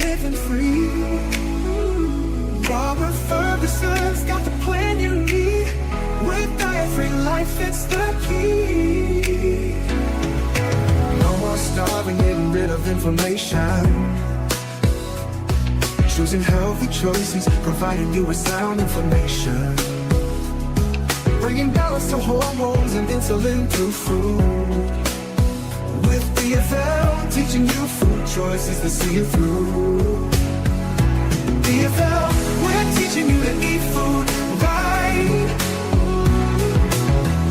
living free. Robert Ferguson's got the plan you need. With diet-free life, it's the key. No more starving, getting rid of inflammation. Choosing healthy choices, providing you with sound information. Bringing balance to hormones and insulin through food. With DFL, teaching you food choices to see it through. DFL, we're teaching you to eat food right.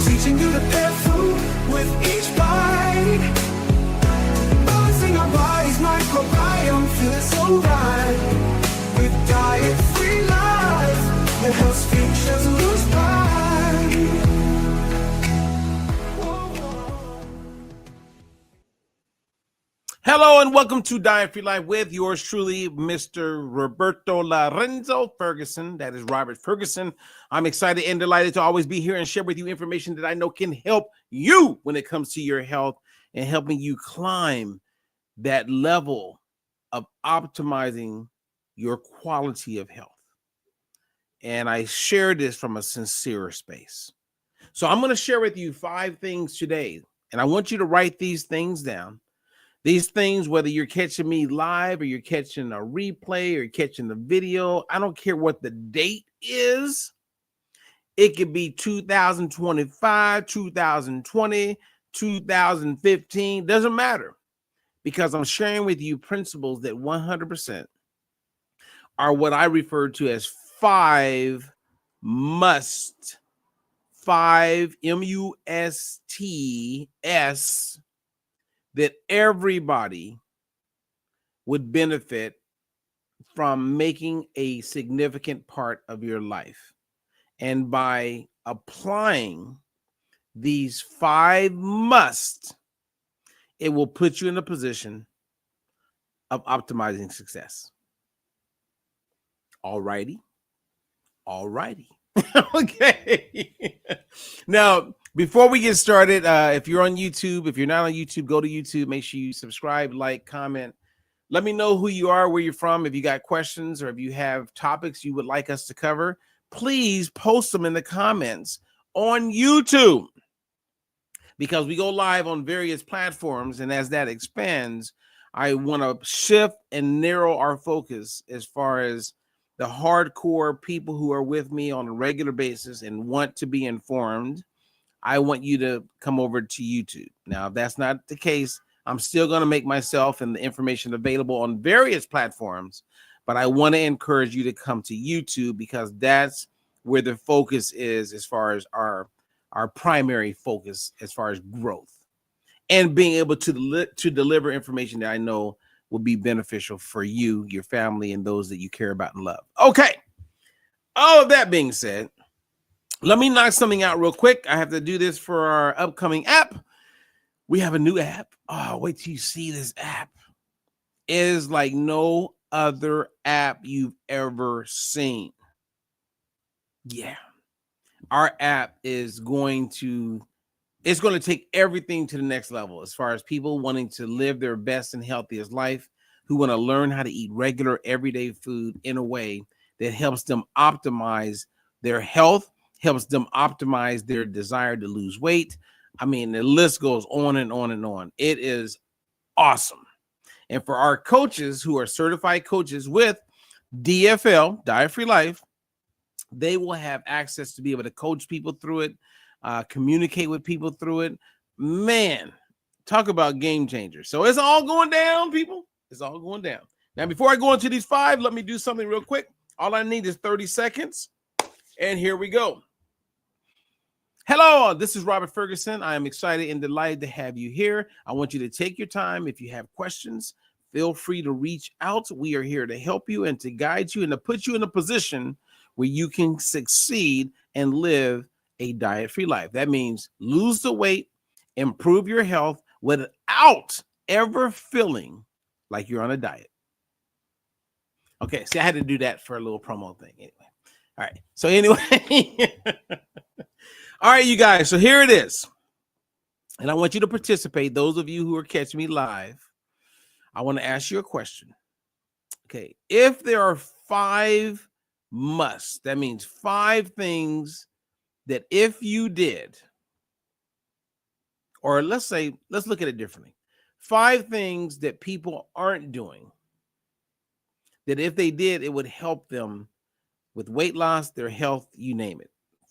Teaching you to pair food with each bite. Balancing our body's microbiome, feeling so right. With diet-free life, the health futures lose by. Hello and welcome to Diet Free Life with yours truly, Mr. Roberto Lorenzo Ferguson. That is Robert Ferguson. I'm excited and delighted to always be here and share with you information that I know can help you when it comes to your health and helping you climb that level of optimizing your quality of health. And I share this from a sincere space. So I'm going to share with you 5 things today, and I want you to write these things down. These things, whether you're catching me live or you're catching a replay or you're catching the video, I don't care what the date is. It could be 2025, 2020, 2015, doesn't matter. Because I'm sharing with you principles that 100% are what I refer to as 5 must, 5 MUSTS, that everybody would benefit from making a significant part of your life. And by applying these 5 must, it will put you in a position of optimizing success. All righty. All righty. Okay. Now, before we get started, if you're on YouTube, if you're not on YouTube, go to YouTube. Make sure you subscribe, like, comment. Let me know who you are, where you're from. If you got questions or if you have topics you would like us to cover, please post them in the comments on YouTube, because we go live on various platforms. And as that expands, I want to shift and narrow our focus as far as the hardcore people who are with me on a regular basis and want to be informed. I want you to come over to YouTube. Now, if that's not the case, I'm still going to make myself and the information available on various platforms, but I want to encourage you to come to YouTube, because that's where the focus is as far as our primary focus as far as growth and being able to deliver information that I know will be beneficial for you, your family, and those that you care about and love. Okay. All of that being said, let me knock something out real quick. I have to do this for our upcoming app. We have a new app. Oh, wait till you see this app. It is like no other app you've ever seen. Yeah. Our app is going to take everything to the next level as far as people wanting to live their best and healthiest life, who want to learn how to eat regular, everyday food in a way that helps them optimize their health, helps them optimize their desire to lose weight. I mean, the list goes on and on and on. It is awesome. And for our coaches who are certified coaches with DFL, Diet Free Life, they will have access to be able to coach people through it, communicate with people through it. Man, talk about game changers. So it's all going down, people. It's all going down. Now, before I go into these 5, let me do something real quick. All I need is 30 seconds. And here we go. Hello, this is Robert Ferguson. I am excited and delighted to have you here. I want you to take your time. If you have questions, feel free to reach out. We are here to help you and to guide you and to put you in a position where you can succeed and live a diet-free life. That means lose the weight, improve your health without ever feeling like you're on a diet. Okay, see, I had to do that for a little promo thing anyway. All right, so anyway, all right, you guys, so here it is. And I want you to participate. Those of you who are catching me live, I want to ask you a question. Okay. If there are 5 musts, that means 5 things that if you did, or let's look at it differently. 5 things that people aren't doing that if they did, it would help them with weight loss, their health, you name it.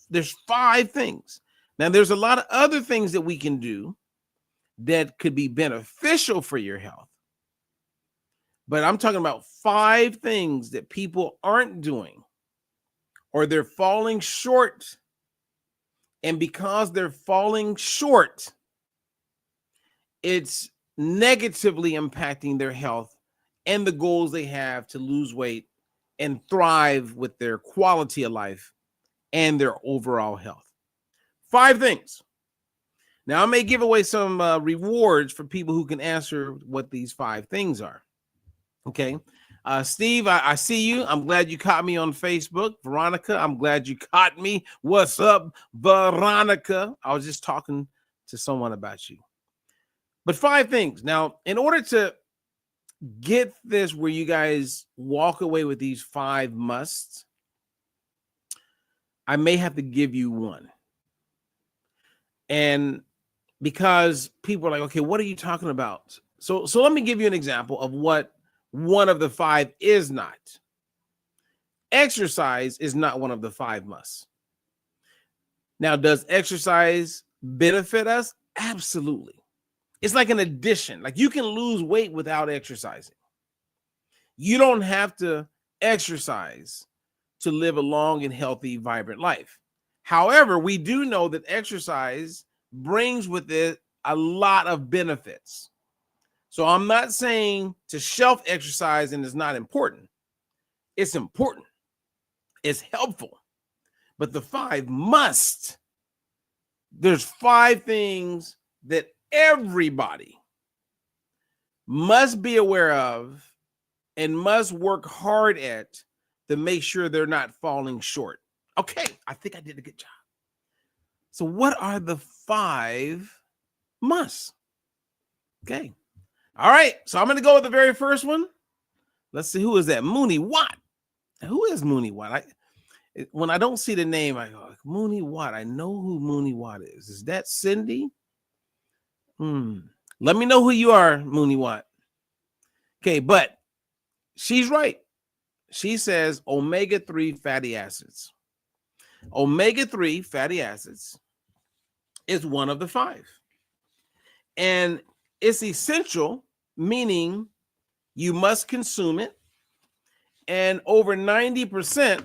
There's 5 things. Now, there's a lot of other things that we can do that could be beneficial for your health. But I'm talking about 5 things that people aren't doing or they're falling short. And because they're falling short, it's negatively impacting their health and the goals they have to lose weight and thrive with their quality of life and their overall health. 5 things. Now, I may give away some rewards for people who can answer what these 5 things are. Okay. Steve, I see you. I'm glad you caught me on Facebook. Veronica, I'm glad you caught me. What's up, Veronica? I was just talking to someone about you. But 5 things. Now, in order to get this where you guys walk away with these 5 musts, I may have to give you one. And because people are like, okay, what are you talking about? So let me give you an example of what one of the 5 is not. Exercise is not one of the 5 musts. Now, does exercise benefit us? Absolutely. It's like an addition. Like you can lose weight without exercising. You don't have to exercise to live a long and healthy, vibrant life. However, we do know that exercise brings with it a lot of benefits. So I'm not saying to shelf exercise and it's not important. It's important. It's helpful. But the 5 must. There's 5 things that everybody must be aware of and must work hard at to make sure they're not falling short. Okay, I think I did a good job. So what are the 5 musts? Okay. All right, so I'm going to go with the very first one. Let's see, who is that? Mooney Watt. Who is Mooney Watt? When I don't see the name, I go, Mooney Watt. I know who Mooney Watt is. Is that Cindy? Let me know who you are, Mooney Watt. Okay, but she's right. She says omega-3 fatty acids. Omega-3 fatty acids is one of the 5. And it's essential, meaning you must consume it. And over 90%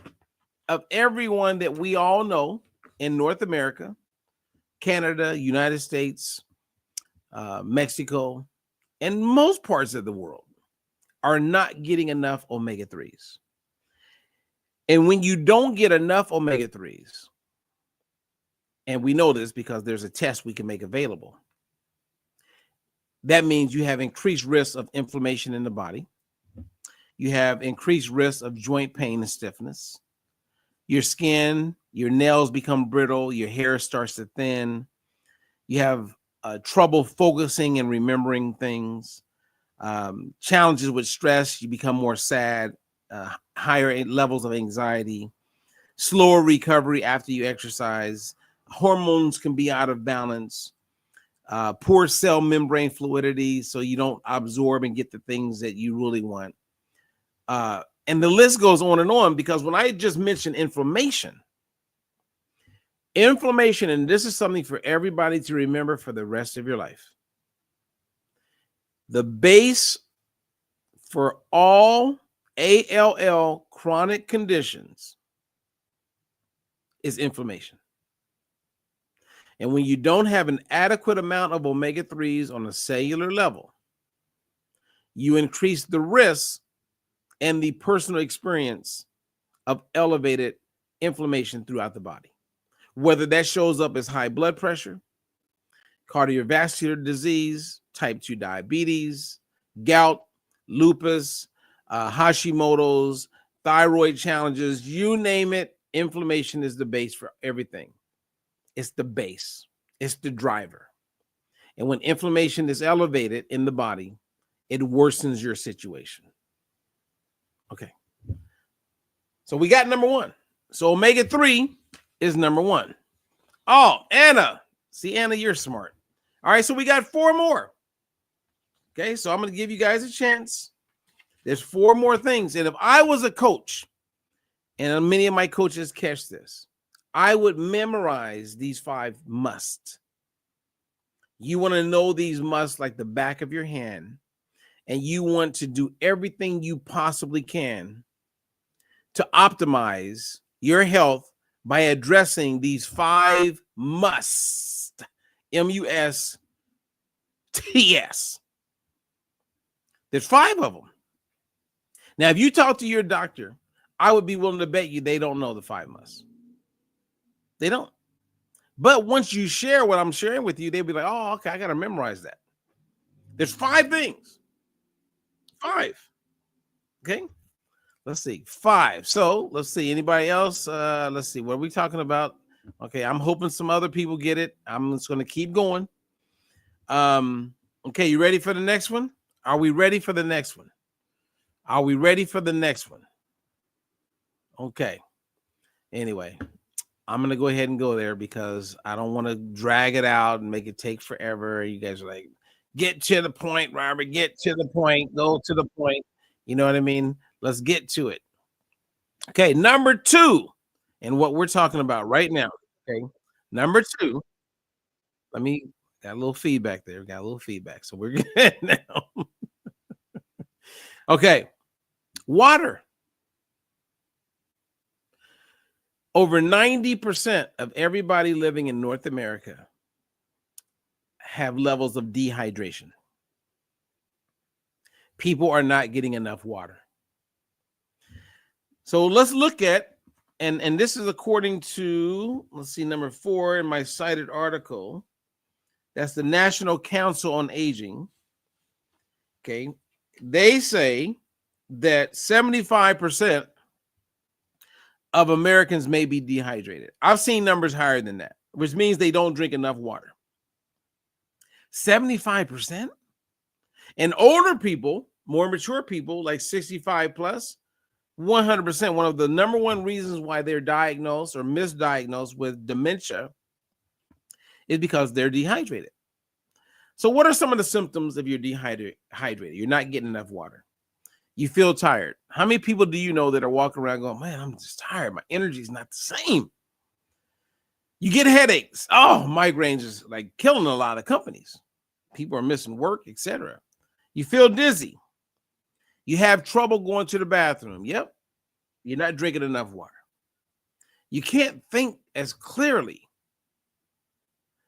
of everyone that we all know in North America, Canada, United States, Mexico, and most parts of the world are not getting enough omega-3s. And when you don't get enough omega-3s, and we know this because there's a test we can make available, that means you have increased risk of inflammation in the body. You have increased risk of joint pain and stiffness. Your skin, your nails become brittle. Your hair starts to thin. You have trouble focusing and remembering things. Challenges with stress. You become more sad. Higher levels of anxiety. Slower recovery after you exercise. Hormones can be out of balance. Poor cell membrane fluidity, so you don't absorb and get the things that you really want. And the list goes on, because when I just mentioned inflammation, and this is something for everybody to remember for the rest of your life. The base for all ALL chronic conditions is inflammation. And when you don't have an adequate amount of omega-3s on a cellular level, you increase the risk and the personal experience of elevated inflammation throughout the body. Whether that shows up as high blood pressure, cardiovascular disease, type 2 diabetes, gout, lupus, Hashimoto's, thyroid challenges, you name it, inflammation is the base for everything. It's the base. It's the driver. And when inflammation is elevated in the body, it worsens your situation. Okay. So we got number one. So omega-3 is number one. Oh, Anna. See, Anna, you're smart. All right, so we got 4 more. Okay, so I'm going to give you guys a chance. There's 4 more things. And if I was a coach, and many of my coaches catch this, I would memorize these 5 must. You want to know these must like the back of your hand, and you want to do everything you possibly can to optimize your health by addressing these 5 must. M-U-S-T-S. There's 5 of them. Now, if you talk to your doctor, I would be willing to bet you they don't know the 5 musts. They don't. But once you share what I'm sharing with you, they'll be like, oh, okay, I got to memorize that. There's 5 things. 5. Okay. Let's see. 5. So let's see. Anybody else? Let's see. What are we talking about? Okay. I'm hoping some other people get it. I'm just going to keep going. Okay. You ready for the next one? Are we ready for the next one? Are we ready for the next one? Okay. Anyway, I'm going to go ahead and go there because I don't want to drag it out and make it take forever. You guys are like, get to the point, Robert. Get to the point. Go to the point. You know what I mean? Let's get to it. Okay, number 2, and what we're talking about right now. Okay, number 2. Got a little feedback there. Got a little feedback, so we're good now. Okay, water. Over 90% of everybody living in North America have levels of dehydration. People are not getting enough water. So let's look at, and this is according to, let's see, number 4 in my cited article. That's the National Council on Aging. Okay. They say that 75% of Americans may be dehydrated. I've seen numbers higher than that, which means they don't drink enough water. 75%? And older people, more mature people, like 65 plus, 100%. One of the number one reasons why they're diagnosed or misdiagnosed with dementia is because they're dehydrated. So what are some of the symptoms if you're dehydrated? You're not getting enough water. You feel tired. How many people do you know that are walking around going, man, I'm just tired. My energy is not the same. You get headaches. Oh, migraines is like killing a lot of companies. People are missing work, etc. You feel dizzy. You have trouble going to the bathroom. Yep. You're not drinking enough water. You can't think as clearly.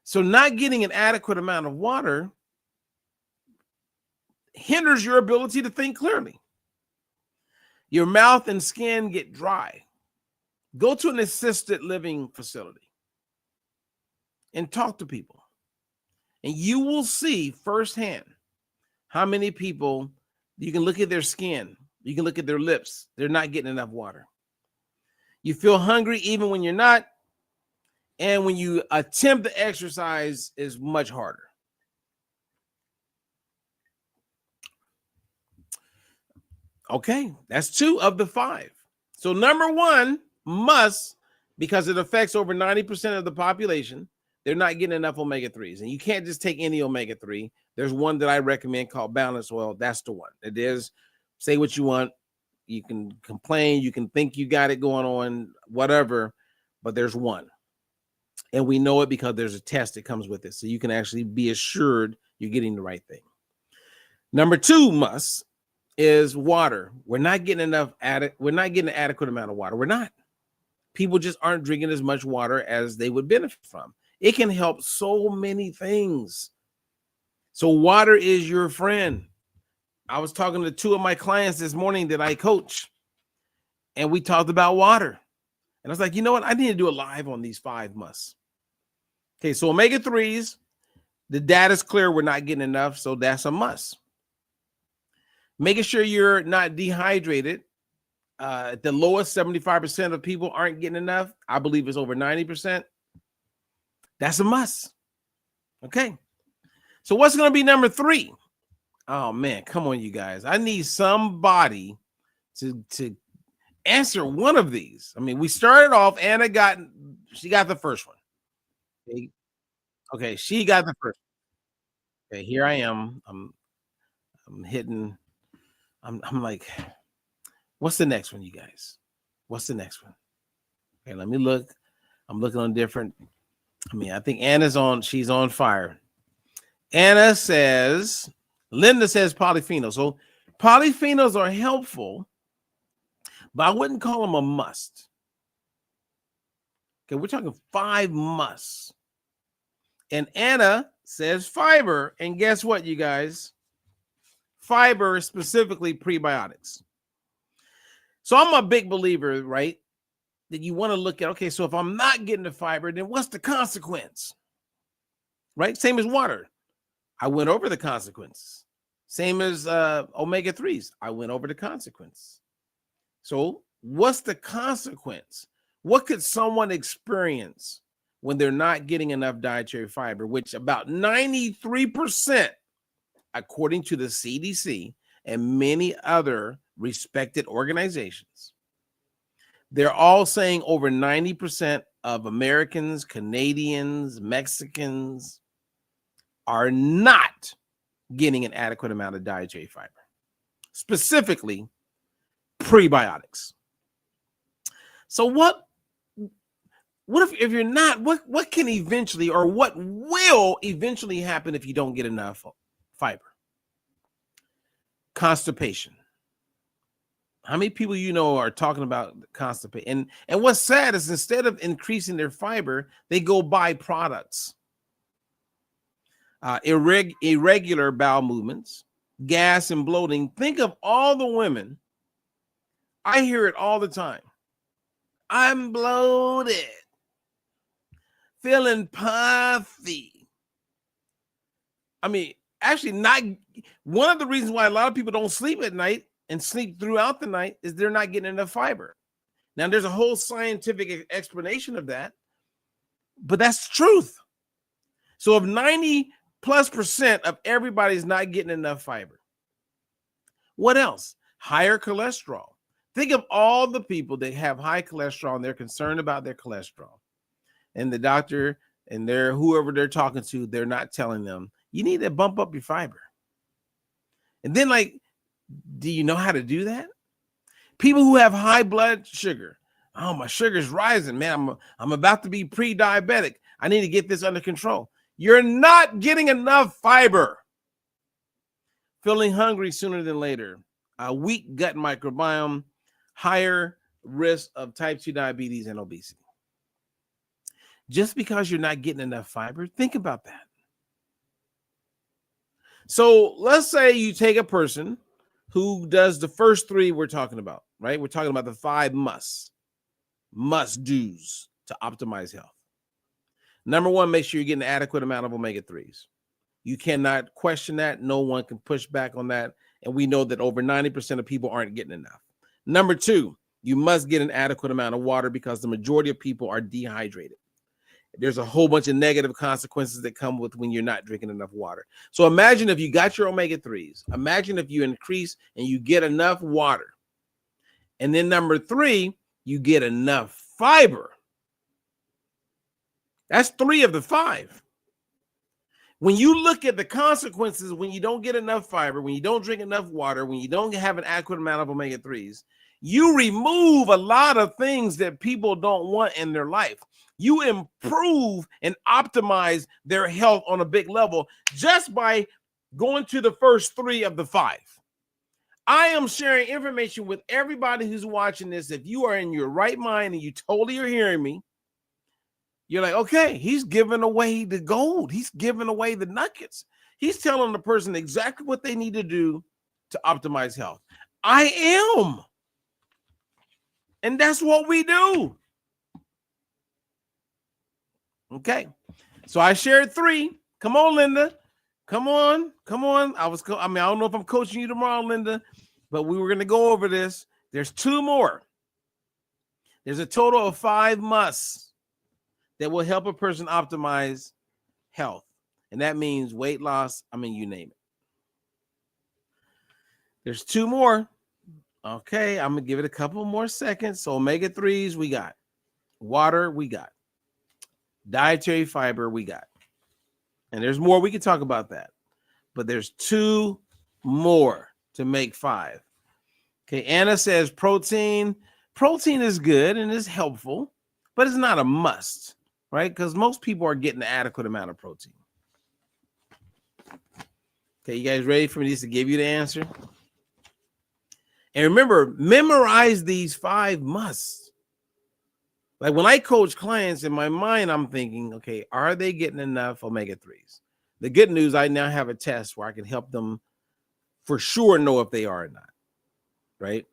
So not getting an adequate amount of water hinders your ability to think clearly. Your mouth and skin get dry. Go to an assisted living facility and talk to people. And you will see firsthand how many people, you can look at their skin, you can look at their lips, they're not getting enough water. You feel hungry even when you're not. And when you attempt to exercise is much harder. Okay, that's 2 of the 5. So number 1 must, because it affects over 90% of the population, they're not getting enough omega-3s. And you can't just take any omega-3. There's one that I recommend called Balance Oil. That's the one. It is, say what you want. You can complain. You can think you got it going on, whatever, but there's one. And we know it because there's a test that comes with it. So you can actually be assured you're getting the right thing. Number 2 must is water. We're not getting enough we're not getting an adequate amount of water. We're not. People just aren't drinking as much water as they would benefit from. It can help so many things. So water is your friend. I was talking to 2 of my clients this morning that I coach, and we talked about water. And I was like, you know what? I need to do a live on these 5 musts. Okay, so omega-3s, the data's clear. We're not getting enough, so that's a must. Making sure you're not dehydrated. The lowest 75% of people aren't getting enough. I believe it's over 90%. That's a must. Okay. So what's going to be number 3? Oh, man, come on, you guys. I need somebody to answer one of these. I mean, we started off, Anna got the first one. Okay, she got the first. Okay, here I am. I'm hitting. I'm like, what's the next one, you guys? What's the next one? Okay, let me look. I'm looking on different. I mean, I think Anna's on. She's on fire. Anna says, Linda says polyphenols. So polyphenols are helpful, but I wouldn't call them a must. Okay, we're talking 5 musts. And Anna says fiber. And guess what, you guys? Fiber is specifically prebiotics. So I'm a big believer, right? That you want to look at, okay, so if I'm not getting the fiber, then what's the consequence? Right? Same as water. I went over the consequences. Same as omega-3s. I went over the consequence. So what's the consequence? What could someone experience when they're not getting enough dietary fiber, which about 93%, according to the CDC and many other respected organizations, they're all saying over 90% of Americans, Canadians, Mexicans are not getting an adequate amount of dietary fiber, specifically prebiotics. So what if you're not, what can eventually, or what will eventually happen if you don't get enough fiber? Constipation. How many people you know are talking about constipation? And what's sad is instead of increasing their fiber, they go buy products. Irregular bowel movements, gas and bloating. Think of all the women. I hear it all the time. I'm bloated, feeling puffy. I mean, actually, not one of the reasons why a lot of people don't sleep at night and sleep throughout the night is they're not getting enough fiber. Now, there's a whole scientific explanation of that, but that's the truth. So if 90+% of everybody's not getting enough fiber, what else? Higher cholesterol. Think of all the people that have high cholesterol and they're concerned about their cholesterol. And the doctor and whoever they're talking to, they're not telling them, you need to bump up your fiber. And then, like, do you know how to do that? People who have high blood sugar. Oh, my sugar's rising, man. I'm about to be pre-diabetic. I need to get this under control. You're not getting enough fiber. Feeling hungry sooner than later. A weak gut microbiome. Higher risk of type 2 diabetes and obesity. Just because you're not getting enough fiber, think about that. So let's say you take a person who does the first 3 we're talking about, right? We're talking about the 5 must-dos to optimize health. Number 1, make sure you're getting an adequate amount of omega-3s. You cannot question that. No one can push back on that. And we know that over 90% of people aren't getting enough. Number 2, you must get an adequate amount of water because the majority of people are dehydrated. There's a whole bunch of negative consequences that come with when you're not drinking enough water. So imagine if you got your omega-3s. Imagine if you increase and you get enough water. And then number 3, you get enough fiber. That's 3 of the 5. When you look at the consequences, when you don't get enough fiber, when you don't drink enough water, when you don't have an adequate amount of omega-3s, you remove a lot of things that people don't want in their life. You improve and optimize their health on a big level just by going to the first 3 of the 5. I am sharing information with everybody who's watching this. If you are in your right mind and you totally are hearing me, you're like, okay, he's giving away the gold. He's giving away the nuggets. He's telling the person exactly what they need to do to optimize health. I am. And that's what we do. Okay. So I shared 3. Come on, Linda. Come on. Come on. I don't know if I'm coaching you tomorrow, Linda, but we were going to go over this. There's 2 more. There's a total of 5 musts that will help a person optimize health. And that means weight loss. I mean, you name it. There's 2 more. Okay, I'm gonna give it a couple more seconds. So omega-3s we got, water we got, dietary fiber we got, and there's more we can talk about that, but there's 2 more to make 5. Okay, Anna says protein. Protein is good and is helpful, but it's not a must, right? Because most people are getting an adequate amount of protein. Okay, you guys ready for me to give you the answer? And remember, memorize these 5 musts. Like when I coach clients, in my mind, I'm thinking, okay, are they getting enough omega-3s? The good news, I now have a test where I can help them for sure know if they are or not, right?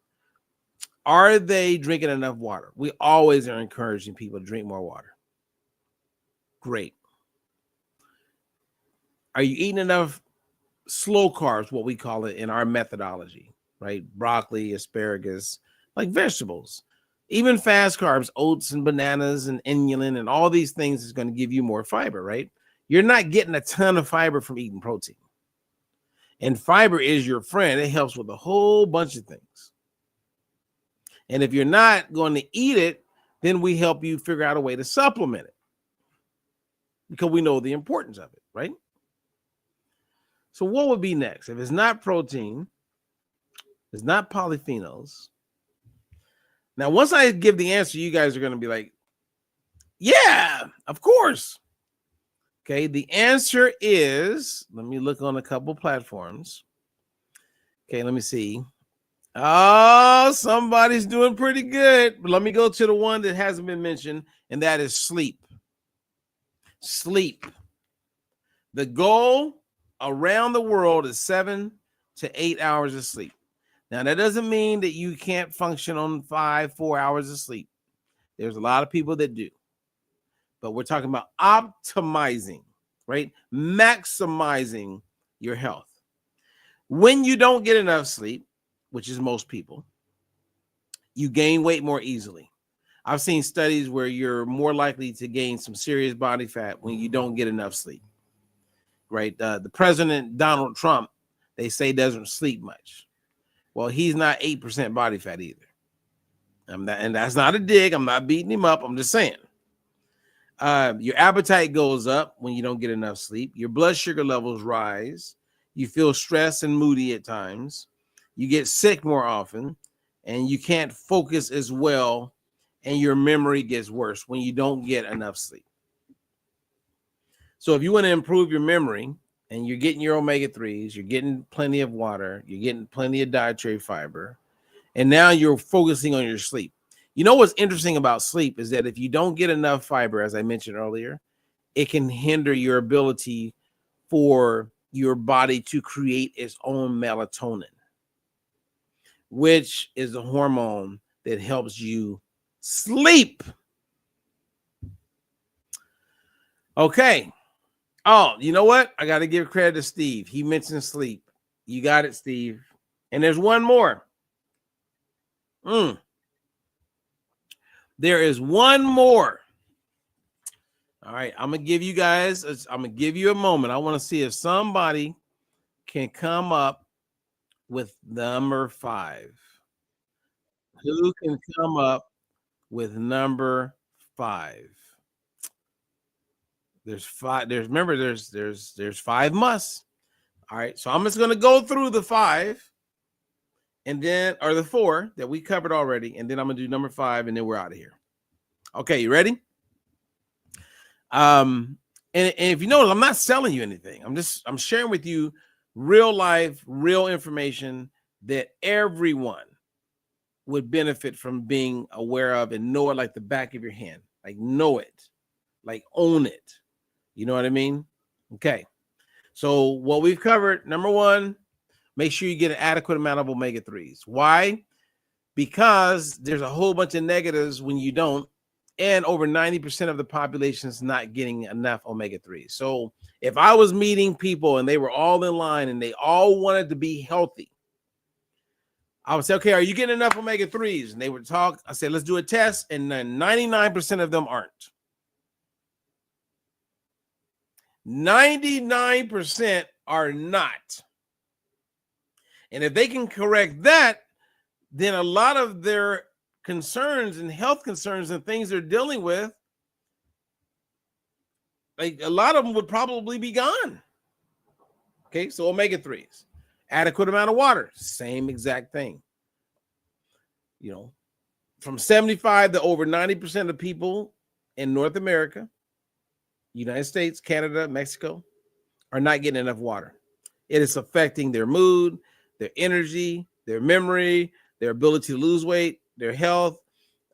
Are they drinking enough water? We always are encouraging people to drink more water. Great. Are you eating enough slow carbs, what we call it in our methodology, right? Broccoli, asparagus, like vegetables. Even fast carbs, oats and bananas and inulin and all these things is going to give you more fiber, right? You're not getting a ton of fiber from eating protein. And fiber is your friend. It helps with a whole bunch of things. And if you're not going to eat it, then we help you figure out a way to supplement it because we know the importance of it, right? So what would be next? If it's not protein, it's not polyphenols. Now, once I give the answer, you guys are going to be like, yeah, of course. Okay, the answer is, let me look on a couple platforms. Okay, let me see. Oh, somebody's doing pretty good. But let me go to the one that hasn't been mentioned, and that is sleep. Sleep. The goal around the world is 7 to 8 hours of sleep. Now, that doesn't mean that you can't function on 4 hours of sleep. There's a lot of people that do. But we're talking about optimizing, right? Maximizing your health. When you don't get enough sleep, which is most people, you gain weight more easily. I've seen studies where you're more likely to gain some serious body fat when you don't get enough sleep, right? The president, Donald Trump, they say doesn't sleep much. Well, he's not 8% body fat either. And that's not a dig. I'm not beating him up. I'm just saying. Your appetite goes up when you don't get enough sleep. Your blood sugar levels rise. You feel stressed and moody at times. You get sick more often, and you can't focus as well, and your memory gets worse when you don't get enough sleep. So if you want to improve your memory and you're getting your omega-3s, you're getting plenty of water, you're getting plenty of dietary fiber, and now you're focusing on your sleep. You know what's interesting about sleep is that if you don't get enough fiber, as I mentioned earlier, it can hinder your ability for your body to create its own melatonin, which is a hormone that helps you sleep. Okay. Oh, you know what? I got to give credit to Steve. He mentioned sleep. You got it, Steve. And there's one more. There is one more. All right. I'm going to give you guys, I'm going to give you a moment. I want to see if somebody can come up with number 5. Who can come up with number 5? There's 5. There's 5 musts. All right. So I'm just going to go through the 5 and then, or the 4 that we covered already. And then I'm going to do number 5 and then we're out of here. Okay. You ready? And if you notice, I'm not selling you anything. I'm sharing with you real life, real information that everyone would benefit from being aware of and know it like the back of your hand. Like know it, like own it. You know what I mean? Okay. So what we've covered, number 1, make sure you get an adequate amount of omega-3s. Why? Because there's a whole bunch of negatives when you don't, and over 90% of the population is not getting enough omega-3s. So if I was meeting people and they were all in line and they all wanted to be healthy, I would say, okay, are you getting enough omega-3s? And they would talk. I said, let's do a test. And then 99% of them aren't. 99% are not. And if they can correct that, then a lot of their concerns and health concerns and things they're dealing with, like a lot of them would probably be gone. Okay, so omega-3s, adequate amount of water, same exact thing. You know, from 75 to over 90% of people in North America, United States, Canada, Mexico, are not getting enough water. It is affecting their mood, their energy, their memory, their ability to lose weight, their health.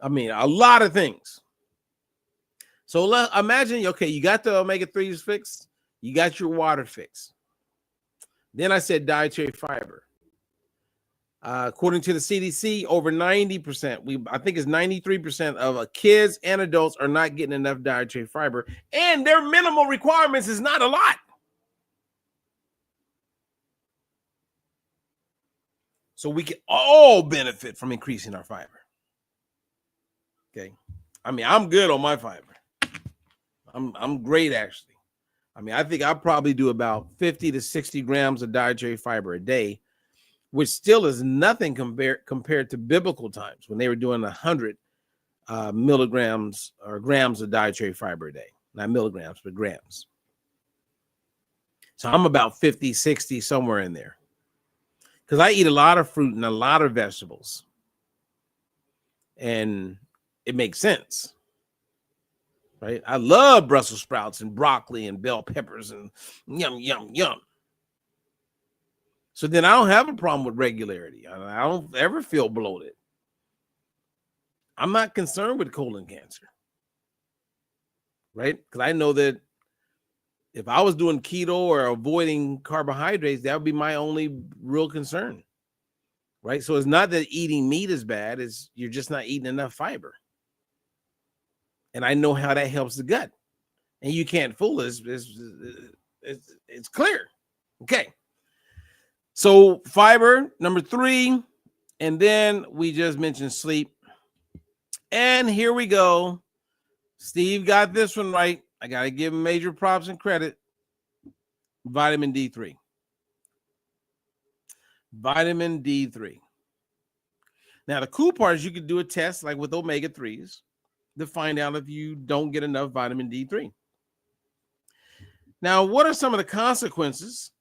I mean, a lot of things. So imagine, okay, you got the omega-3s fixed, you got your water fixed. Then I said dietary fiber. According to the CDC, over 90%, I think it's 93% of kids and adults are not getting enough dietary fiber, and their minimal requirements is not a lot. So we can all benefit from increasing our fiber. Okay. I mean, I'm good on my fiber. I'm great, actually. I mean, I think I probably do about 50 to 60 grams of dietary fiber a day, which still is nothing compared to biblical times when they were doing 100 milligrams or grams of dietary fiber a day. Not milligrams, but grams. So I'm about 50, 60, somewhere in there. Because I eat a lot of fruit and a lot of vegetables. And it makes sense. Right? I love Brussels sprouts and broccoli and bell peppers and yum, yum, yum. So then I don't have a problem with regularity. I don't ever feel bloated. I'm not concerned with colon cancer. Right? Because I know that if I was doing keto or avoiding carbohydrates, that would be my only real concern. Right? So it's not that eating meat is bad, it's you're just not eating enough fiber. And I know how that helps the gut. And you can't fool us. It's clear. Okay. So fiber, number 3. And then we just mentioned sleep. And here we go. Steve got this one right. I got to give him major props and credit. Vitamin D3. Vitamin D3. Now, the cool part is you could do a test like with omega-3s to find out if you don't get enough vitamin D3. Now, what are some of the consequences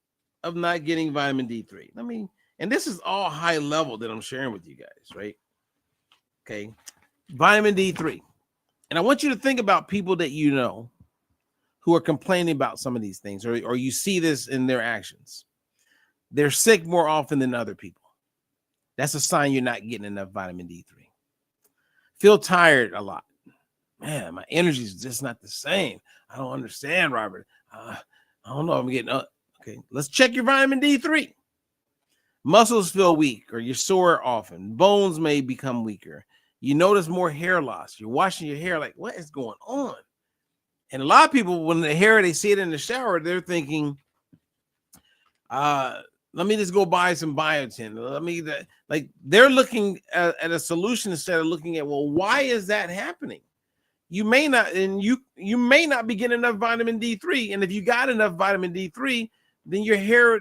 of not getting vitamin D3? And this is all high level that I'm sharing with you guys, right? Okay. Vitamin D3. And I want you to think about people that you know who are complaining about some of these things, or you see this in their actions. They're sick more often than other people. That's a sign you're not getting enough vitamin D3. Feel tired a lot. Man, my energy is just not the same. I don't understand, Robert. I don't know if I'm getting up. Okay, let's check your vitamin D3. Muscles feel weak or you're sore often. Bones may become weaker. You notice more hair loss. You're washing your hair like, what is going on? And a lot of people, when the hair, they see it in the shower, they're thinking, let me just go buy some biotin. They're looking at a solution instead of looking at, well, why is that happening? You may not, and you may not be getting enough vitamin D3. And if you got enough vitamin D3, then your hair,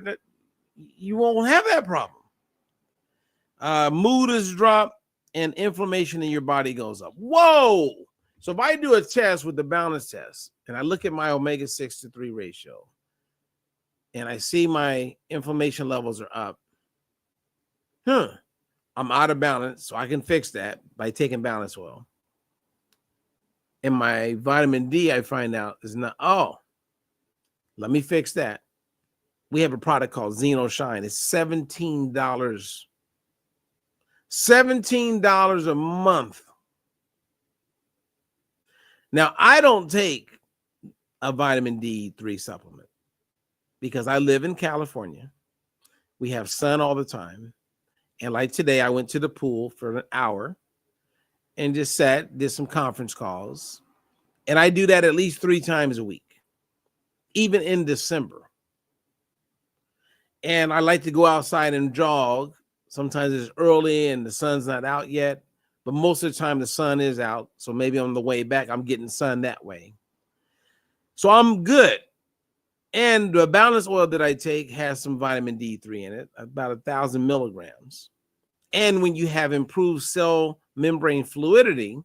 you won't have that problem. Mood is dropped and inflammation in your body goes up. Whoa! So if I do a test with the balance test and I look at my omega-6 to 3 ratio and I see my inflammation levels are up, I'm out of balance. So I can fix that by taking balance oil. And my vitamin D, I find out, is not, let me fix that. We have a product called Xeno Shine. It's $17. $17 a month. Now, I don't take a vitamin D3 supplement because I live in California. We have sun all the time. And like today, I went to the pool for an hour and just did some conference calls. And I do that at least 3 times a week, even in December. And I like to go outside and jog. Sometimes it's early and the sun's not out yet, but most of the time the sun is out. So maybe on the way back, I'm getting sun that way. So I'm good. And the balance oil that I take has some vitamin D3 in it, about 1,000 milligrams. And when you have improved cell membrane fluidity,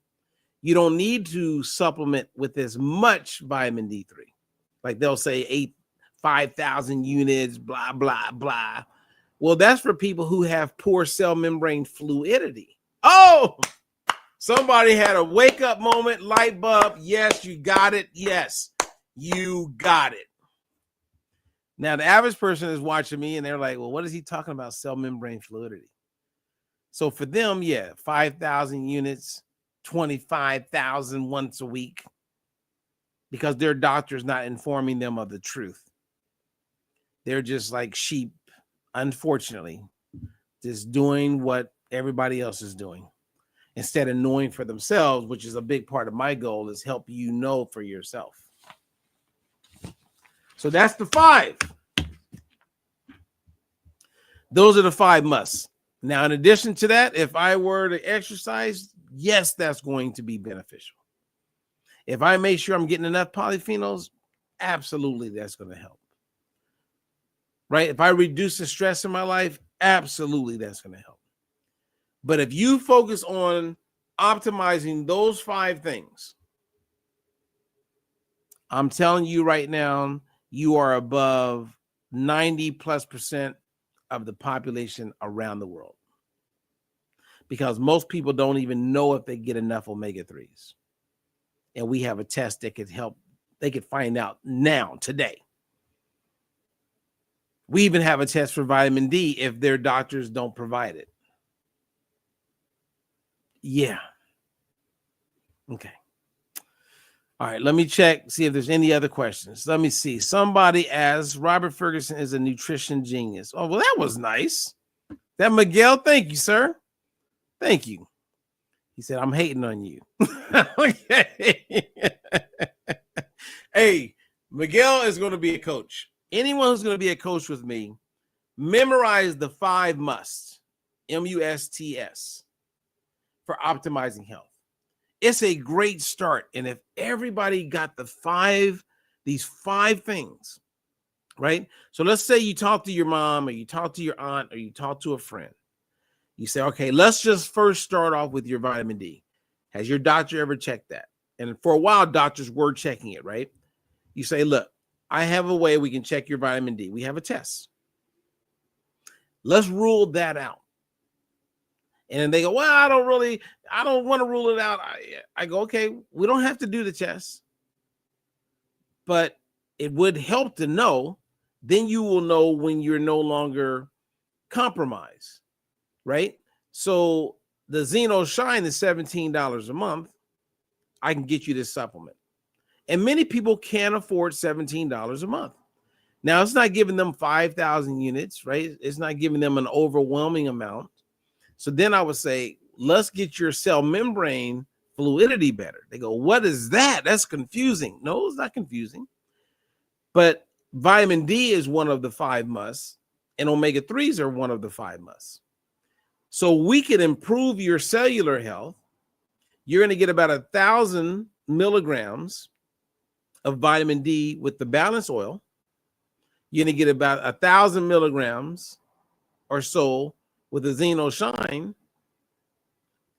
you don't need to supplement with as much vitamin D3. Like they'll say 5,000 units, blah, blah, blah. Well, that's for people who have poor cell membrane fluidity. Oh, somebody had a wake up moment, light bulb. Yes, you got it. Yes, you got it. Now, the average person is watching me and they're like, well, what is he talking about? Cell membrane fluidity. So for them, yeah, 5,000 units, 25,000 once a week, because their doctor's not informing them of the truth. They're just like sheep, unfortunately, just doing what everybody else is doing instead of knowing for themselves, which is a big part of my goal, is help you know for yourself. So that's the 5. Those are the 5 musts. Now, in addition to that, if I were to exercise, yes, that's going to be beneficial. If I make sure I'm getting enough polyphenols, absolutely that's going to help. Right? If I reduce the stress in my life, absolutely that's going to help. But if you focus on optimizing those 5 things, I'm telling you right now, you are above 90+% of the population around the world. Because most people don't even know if they get enough omega-3s. And we have a test that could help. They could find out now, today. We even have a test for vitamin D if their doctors don't provide it. Yeah. Okay. All right, let me check, see if there's any other questions. Let me see. Somebody asked, Robert Ferguson is a nutrition genius. Oh, well, that was nice. That Miguel, thank you, sir. Thank you. He said, I'm hating on you. Okay. Hey, Miguel is going to be a coach. Anyone who's going to be a coach with me, memorize the 5 musts, M-U-S-T-S, for optimizing health. It's a great start. And if everybody got these 5 things, right? So let's say you talk to your mom or you talk to your aunt or you talk to a friend. You say, okay, let's just first start off with your vitamin D. Has your doctor ever checked that? And for a while, doctors were checking it, right? You say, look, I have a way we can check your vitamin D. We have a test. Let's rule that out. And then they go, well, I don't want to rule it out. I go, okay, we don't have to do the test, but it would help to know. Then you will know when you're no longer compromised, right? So the Xeno Shine is $17 a month. I can get you this supplement. And many people can't afford $17 a month. Now, it's not giving them 5,000 units, right? It's not giving them an overwhelming amount. So then I would say, let's get your cell membrane fluidity better. They go, what is that? That's confusing. No, it's not confusing. But vitamin D is one of the 5 musts, and omega-3s are one of the 5 musts. So we can improve your cellular health. You're going to get about 1,000 milligrams of vitamin D with the balanced oil. You're going to get about 1,000 milligrams or so with the Xeno Shine,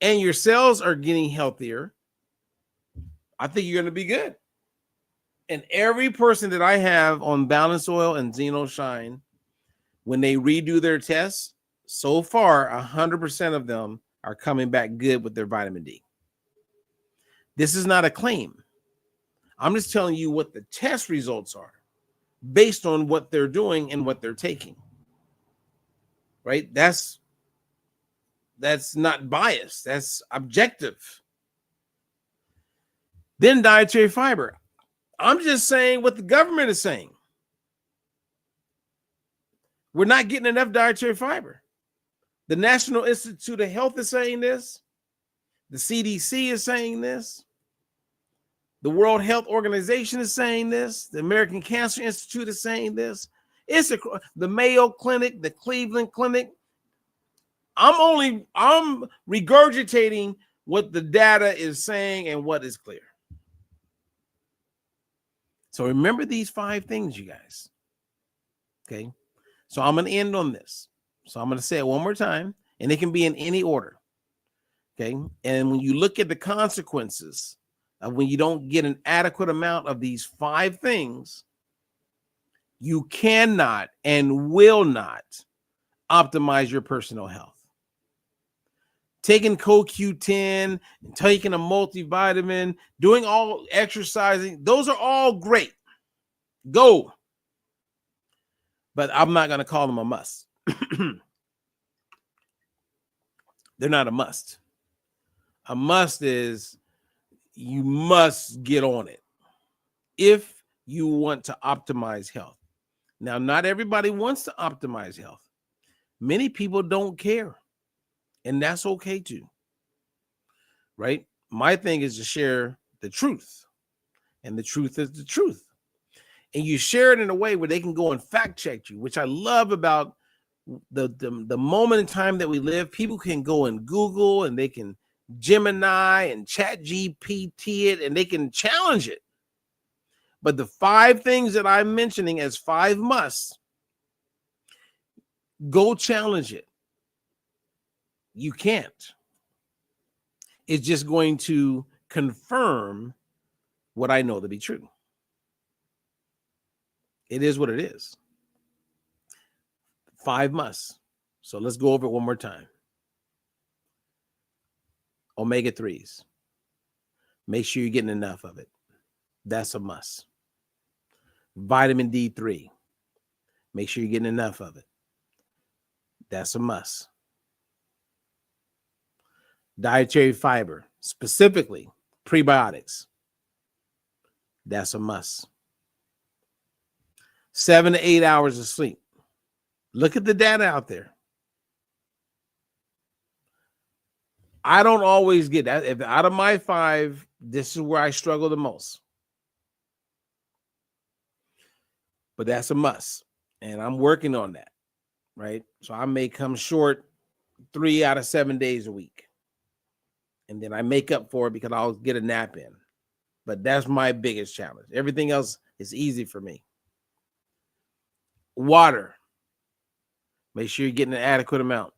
and your cells are getting healthier. I think you're going to be good. And every person that I have on balanced oil and Xeno Shine, when they redo their tests, so far, 100% of them are coming back good with their vitamin D. This is not a claim. I'm just telling you what the test results are based on what they're doing and what they're taking. Right? That's not biased. That's objective. Then dietary fiber. I'm just saying what the government is saying. We're not getting enough dietary fiber. The National Institute of Health is saying this. The CDC is saying this. The World Health Organization is saying this. The American Cancer Institute is saying this. The Mayo Clinic, the Cleveland Clinic. I'm regurgitating what the data is saying and what is clear. So remember these 5 things, you guys. Okay. So I'm going to end on this. So I'm going to say it one more time. and it can be in any order. Okay. And when you look at the consequences of when you don't get an adequate amount of these 5 things, you cannot and will not optimize your personal health. Taking CoQ10, taking a multivitamin, doing all exercising, those are all great. Go. But I'm not going to call them a must. They're not a must. A must is you must get on it if you want to optimize health. Now, not everybody wants to optimize health. Many people don't care, and that's okay too, right? My thing is to share the truth, and the truth is the truth. And you share it in a way where they can go and fact check you, which I love about the moment in time that we live. People can go and Google, and they can Gemini and Chat GPT it, and they can challenge it. But the 5 things that I'm mentioning as 5 musts, go challenge it. You can't. It's just going to confirm what I know to be true. It is what it is. 5 musts. So let's go over it one more time. Omega-3s. Make sure you're getting enough of it. That's a must. Vitamin D3. Make sure you're getting enough of it. That's a must. Dietary fiber, specifically prebiotics. That's a must. 7 to 8 hours of sleep. Look at the data out there. I don't always get that. If out of my 5, this is where I struggle the most. But that's a must. And I'm working on that, right? So I may come short 3 out of 7 days a week. And then I make up for it because I'll get a nap in. But that's my biggest challenge. Everything else is easy for me. Water. Make sure you're getting an adequate amount.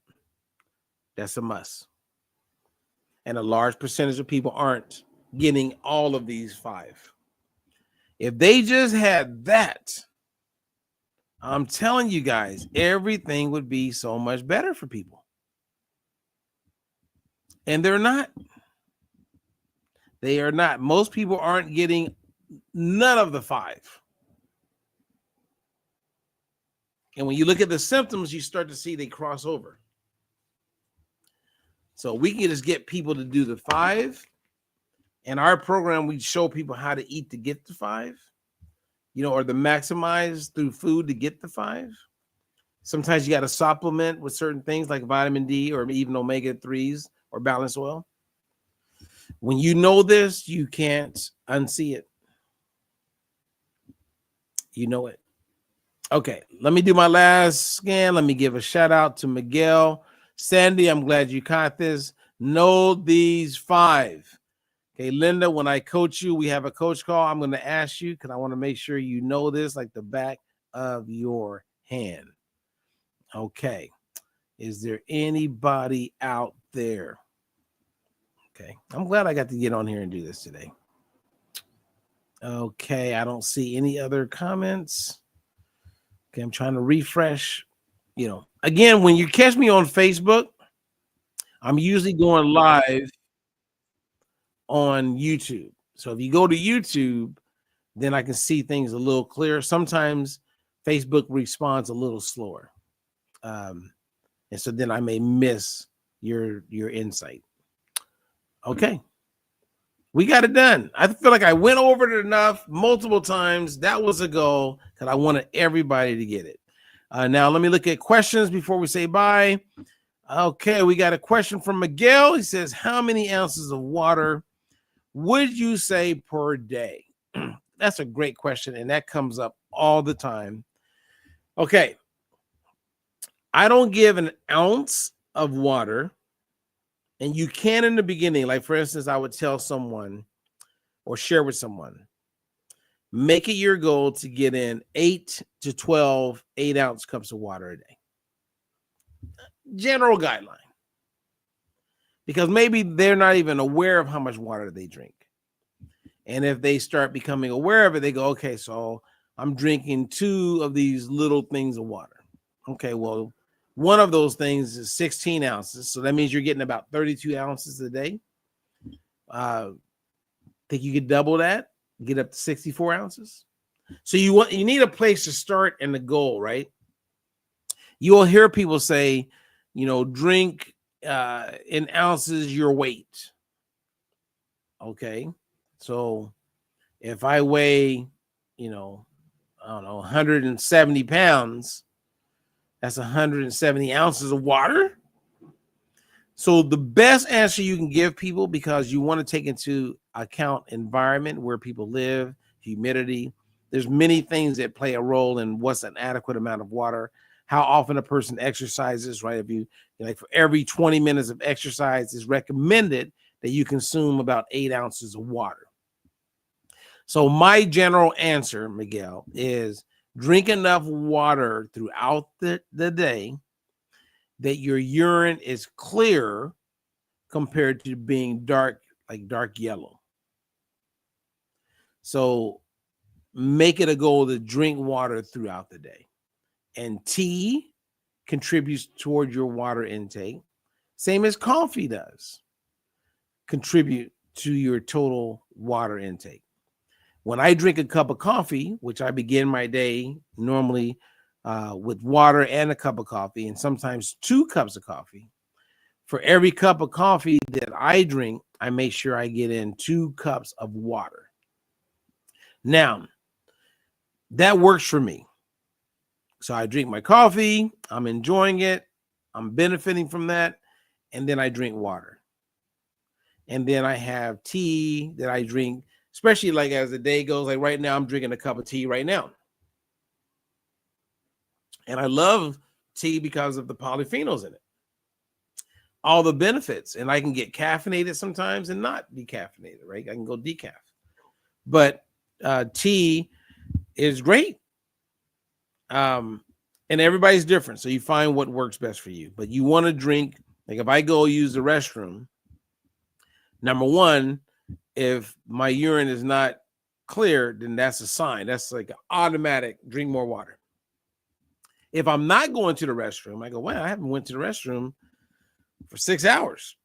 That's a must. And a large percentage of people aren't getting all of these 5. If they just had that, I'm telling you guys, everything would be so much better for people. And they're not. They are not. Most people aren't getting none of the 5. And when you look at the symptoms, you start to see they cross over. So we can just get people to do the 5. In our program, we show people how to eat to get the 5, or the maximize through food to get the 5. Sometimes you got to supplement with certain things like vitamin D or even omega-3s or balanced oil. When you know this, you can't unsee it. You know it. Okay, let me do my last scan. Let me give a shout out to Miguel. Sandy, I'm glad you caught this. Know these 5. Okay, Linda, when I coach you, we have a coach call. I'm going to ask you because I want to make sure you know this like the back of your hand. Okay, is there anybody out there? Okay, I'm glad I got to get on here and do this today. Okay, I don't see any other comments. Okay, I'm trying to refresh. Again, when you catch me on Facebook, I'm usually going live on YouTube. So if you go to YouTube, then I can see things a little clearer. Sometimes Facebook responds a little slower. And so then I may miss your insight. Okay. We got it done. I feel like I went over it enough multiple times. That was a goal because I wanted everybody to get it. Now, let me look at questions before we say bye. Okay, we got a question from Miguel. He says, how many ounces of water would you say per day? That's a great question, and that comes up all the time. Okay. I don't give an ounce of water, and you can in the beginning. Like, for instance, I would tell someone or share with someone, make it your goal to get in 8 to 12 8-ounce cups of water a day. General guideline. because maybe they're not even aware of how much water they drink. And if they start becoming aware of it, they go, okay, so I'm drinking 2 of these little things of water. Okay, well, one of those things is 16 ounces. So that means you're getting about 32 ounces a day. Think you could double that, get up to 64 ounces. So you need a place to start and the goal, right? You will hear people say, drink in ounces your weight. Okay. So if I weigh, I don't know, 170 pounds, that's 170 ounces of water. So the best answer you can give people, because you want to take into account environment, where people live, humidity. There's many things that play a role in what's an adequate amount of water, how often a person exercises, right? If you like, for every 20 minutes of exercise, it's recommended that you consume about 8 ounces of water. So my general answer, Miguel, is drink enough water throughout the day that your urine is clear compared to being dark, like dark yellow. So make it a goal to drink water throughout the day. And tea contributes toward your water intake, same as coffee does contribute to your total water intake. When I drink a cup of coffee, which I begin my day normally with water and a cup of coffee, and sometimes 2 cups of coffee, for every cup of coffee that I drink, I make sure I get in 2 cups of water. Now, that works for me. So I drink my coffee, I'm enjoying it, I'm benefiting from that, and then I drink water. And then I have tea that I drink, especially like as the day goes. Like right now, I'm drinking a cup of tea right now. And I love tea because of the polyphenols in it, all the benefits. And I can get caffeinated sometimes and not decaffeinated, right? I can go decaf. But tea is great. And everybody's different. So you find what works best for you. But you want to drink, like if I go use the restroom, number one, if my urine is not clear, then that's a sign. That's like an automatic drink more water. If I'm not going to the restroom, I go, well, I haven't went to the restroom for 6 hours.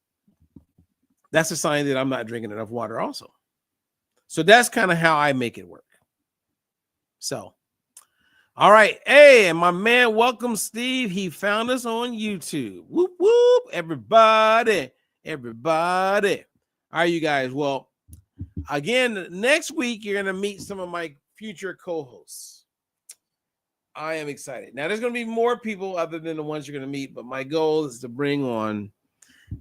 That's a sign that I'm not drinking enough water also. So that's kind of how I make it work. So, all right. Hey, and my man, welcome, Steve. He found us on YouTube. Whoop, whoop. Everybody. All right, you guys. Well, again, next week, you're going to meet some of my future co-hosts. I am excited. Now, there's going to be more people other than the ones you're going to meet, but my goal is to bring on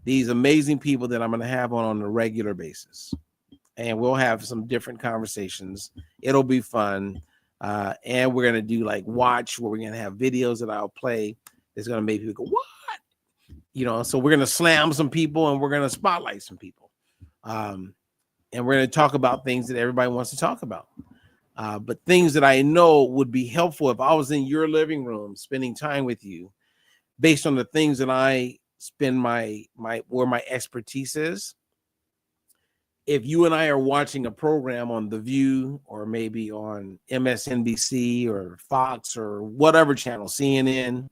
these amazing people that I'm going to have on a regular basis. And we'll have some different conversations. It'll be fun. And we're going to do like watch, where we're going to have videos that I'll play. It's going to make people go, what? So we're going to slam some people and we're going to spotlight some people. And we're going to talk about things that everybody wants to talk about. But things that I know would be helpful if I was in your living room spending time with you, based on the things that I spend where my expertise is. If you and I are watching a program on The View or maybe on MSNBC or Fox or whatever channel, CNN,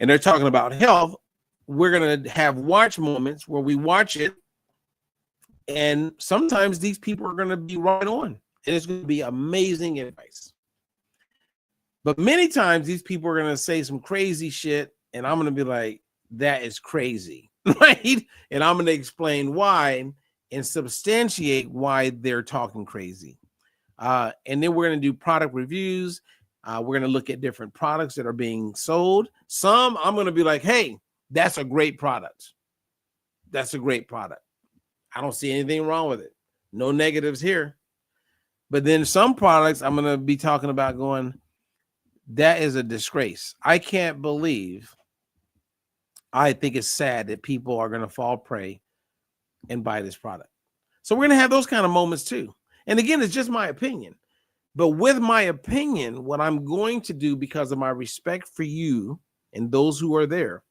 and they're talking about health, we're going to have watch moments where we watch it. And sometimes these people are going to be right on. And it's going to be amazing advice. But many times these people are going to say some crazy shit. And I'm going to be like, that is crazy. Right? And I'm going to explain why and substantiate why they're talking crazy. And then we're going to do product reviews. We're going to look at different products that are being sold. Some I'm going to be like, hey, that's a great product. That's a great product. I don't see anything wrong with it. No negatives here. But then some products I'm going to be talking about going, that is a disgrace. I can't believe. I think it's sad that people are going to fall prey and buy this product. So we're going to have those kind of moments too. And again, it's just my opinion. But with my opinion, what I'm going to do, because of my respect for you and those who are there,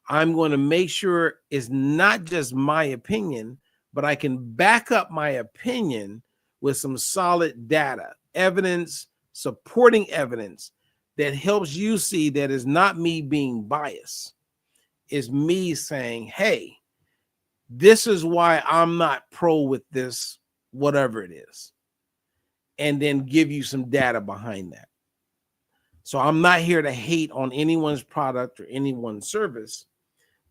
I'm going to make sure it's not just my opinion, but I can back up my opinion with some solid data, evidence, supporting evidence that helps you see that it's not me being biased. It's me saying, hey, this is why I'm not pro with this, whatever it is, and then give you some data behind that. So I'm not here to hate on anyone's product or anyone's service,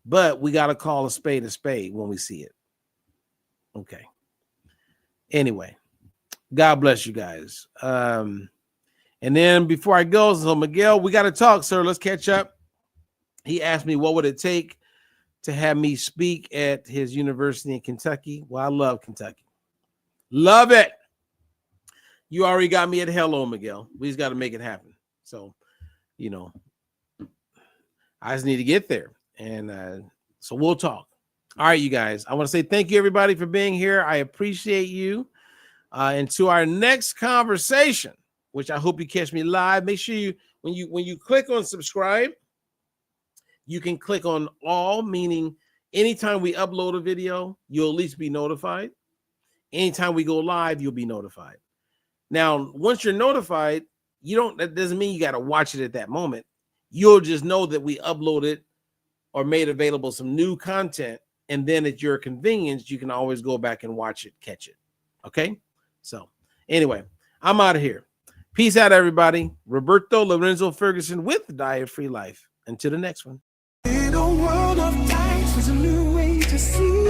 but we got to call a spade when we see it. Okay. Anyway, God bless you guys. And then before I go, so Miguel, we got to talk, sir. Let's catch up. He asked me what would it take to have me speak at his university in Kentucky. Well, I love Kentucky. Love it. You already got me at hello, Miguel. We just got to make it happen. So, you know, I just need to get there. And so we'll talk. All right, you guys. I want to say thank you, everybody, for being here. I appreciate you. And to our next conversation, which I hope you catch me live. Make sure you, when you click on subscribe, you can click on all, meaning anytime we upload a video, you'll at least be notified. Anytime we go live, you'll be notified. Now, once you're notified, that doesn't mean you got to watch it at that moment. You'll just know that we uploaded or made available some new content. And then at your convenience, you can always go back and watch it, catch it. Okay. So anyway, I'm out of here. Peace out, everybody. Roberto Lorenzo Ferguson with Diet Free Life. Until the next one. In a world of dice, there's a new way to see.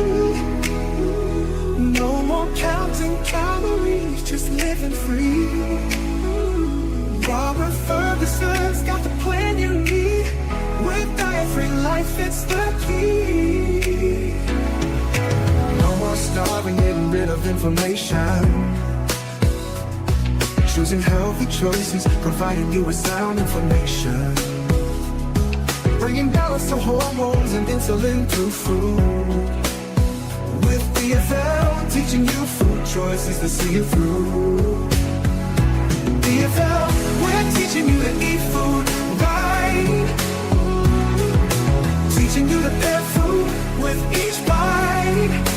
No more counting calories, just living free. Robert Ferguson's got the plan you need. With Diet Free Life, it's the key. No more starving, getting rid of inflammation. Choosing healthy choices, providing you with sound information. Bringing balance to hormones and insulin through food. With DFL, teaching you food choices to see you through. DFL, we're teaching you to eat food right. Teaching you to pair food with each bite.